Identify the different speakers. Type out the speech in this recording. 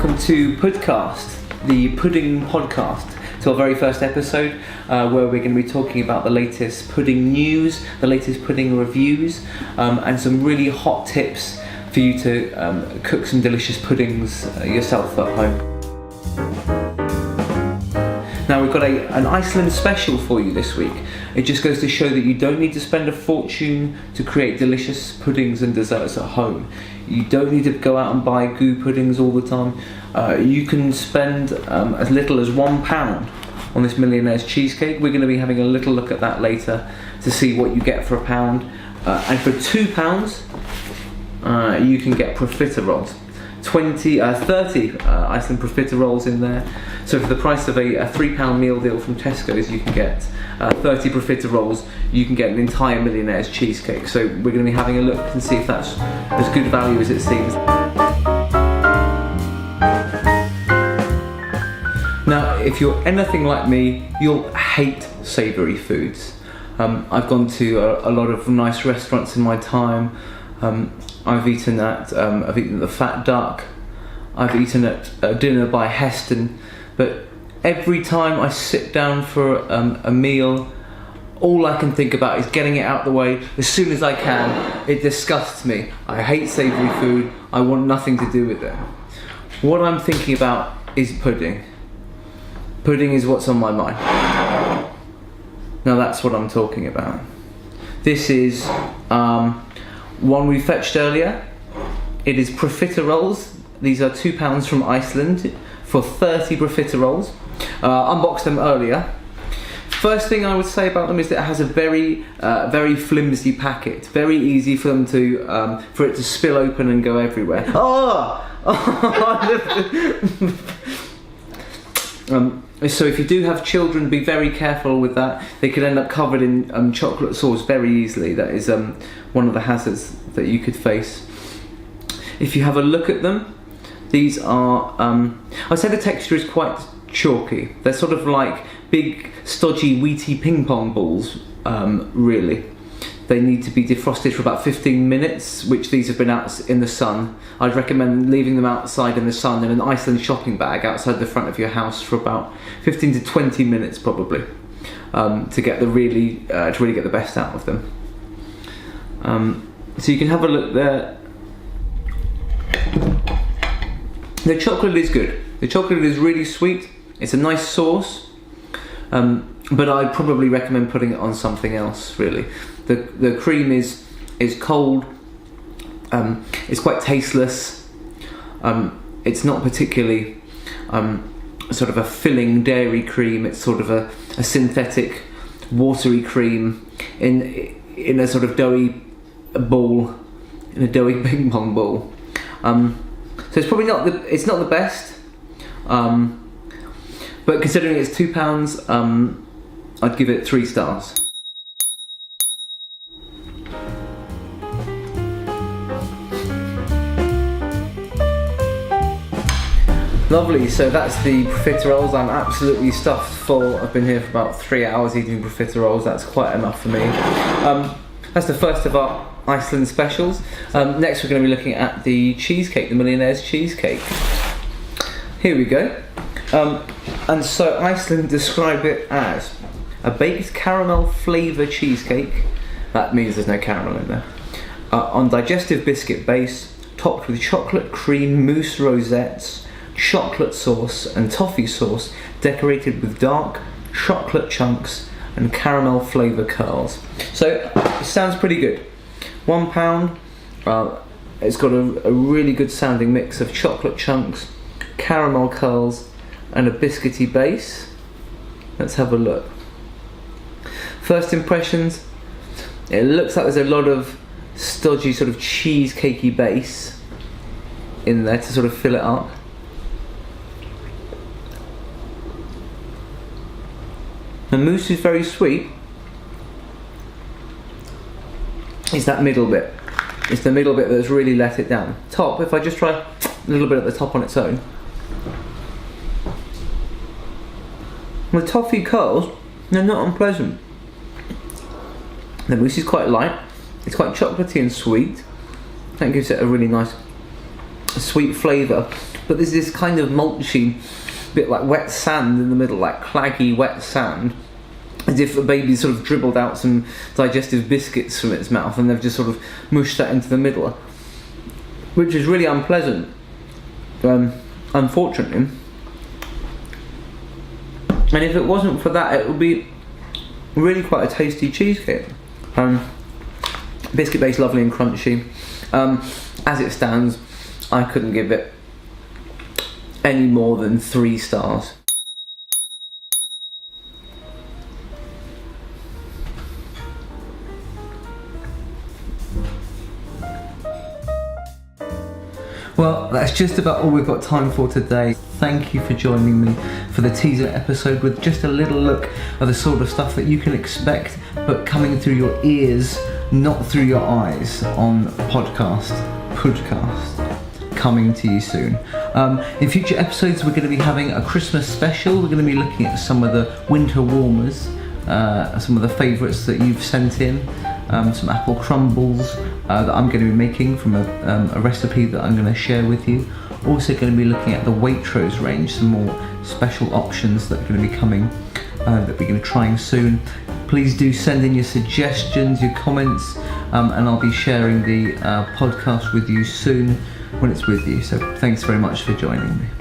Speaker 1: welcome to Pudcast, the pudding podcast. It's our very first episode where we're going to be talking about the latest pudding news, the latest pudding reviews, and some really hot tips for you to cook some delicious puddings yourself at home. Now we've got an Iceland special for you this week. It just goes to show that you don't need to spend a fortune to create delicious puddings and desserts at home. You don't need to go out and buy goo puddings all the time. You can spend as little as £1 on this Millionaires Cheesecake. We're going to be having a little look at that later to see what you get for £1. And for £2, you can get profiteroles. 30 Iceland profiteroles in there. So for the price of a £3 meal deal from Tesco's, you can get 30 profiteroles. You can get an entire Millionaires Cheesecake. So we're going to be having a look and see if that's as good value as it seems. Now, if you're anything like me, you'll hate savoury foods. I've gone to a lot of nice restaurants in my time. I've eaten at the Fat Duck. I've eaten at dinner by Heston, but every time I sit down for a meal, all I can think about is getting it out the way as soon as I can. It disgusts me. I hate savoury food. I want nothing to do with it. What I'm thinking about is pudding. Pudding is what's on my mind. Now that's what I'm talking about. This is one we fetched earlier. It is profiteroles. These are £2 from Iceland for 30 profiteroles. Unboxed them earlier. First thing I would say about them is that it has a very flimsy packet. Very easy for them for it to spill open and go everywhere. So if you do have children, be very careful with that. They could end up covered in chocolate sauce very easily. That is one of the hazards that you could face. If you have a look at them, these are, I'd say the texture is quite chalky. They're sort of like big, stodgy, wheaty ping pong balls, really. They need to be defrosted for about 15 minutes, which these have been out in the sun. I'd recommend leaving them outside in the sun in an Iceland shopping bag outside the front of your house for about 15 to 20 minutes probably, to really get the best out of them. So you can have a look there. The chocolate is good. The chocolate is really sweet. It's a nice sauce, but I'd probably recommend putting it on something else really. The cream is cold. It's quite tasteless. It's not particularly sort of a filling dairy cream. It's sort of a synthetic watery cream in a sort of doughy ball, in a doughy ping pong ball. So it's probably not the best. But considering it's £2, I'd give it 3 stars. Lovely, so that's the profiteroles. I'm absolutely stuffed full. I've been here for about 3 hours eating profiteroles. That's quite enough for me. That's the first of our Iceland specials. Next we're going to be looking at the cheesecake, the Millionaires Cheesecake. Here we go. And so Iceland describe it as a baked caramel flavour cheesecake. That means there's no caramel in there. On digestive biscuit base, topped with chocolate cream mousse rosettes, chocolate sauce and toffee sauce, decorated with dark chocolate chunks and caramel flavour curls. So it sounds pretty good. £1. It's got a really good sounding mix of chocolate chunks, caramel curls and a biscuity base. Let's have a look. First impressions, it looks like there's a lot of stodgy sort of cheesecakey base in there to sort of fill it up. The mousse is very sweet. It's that middle bit. It's the middle bit that's really let it down. Top, if I just try a little bit at the top on its own. The toffee curls, they're not unpleasant. The mousse is quite light. It's quite chocolatey and sweet. That gives it a really nice sweet flavour, but there's this kind of mulchy bit like wet sand in the middle, like claggy wet sand, as if a baby sort of dribbled out some digestive biscuits from its mouth and they've just sort of mushed that into the middle, which is really unpleasant, unfortunately. And if it wasn't for that, it would be really quite a tasty cheesecake. Biscuit base, lovely and crunchy. As it stands, I couldn't give it any more than 3 stars. Well, that's just about all we've got time for today. Thank you for joining me for the teaser episode with just a little look at the sort of stuff that you can expect, but coming through your ears, not through your eyes, on Pudcast, coming to you soon. In future episodes, we're going to be having a Christmas special. We're going to be looking at some of the winter warmers, some of the favourites that you've sent in, some apple crumbles that I'm going to be making from a recipe that I'm going to share with you. Also going to be looking at the Waitrose range, some more special options that are going to be coming, that we're going to be trying soon. Please do send in your suggestions, your comments, and I'll be sharing the podcast with you soon when it's with you. So thanks very much for joining me.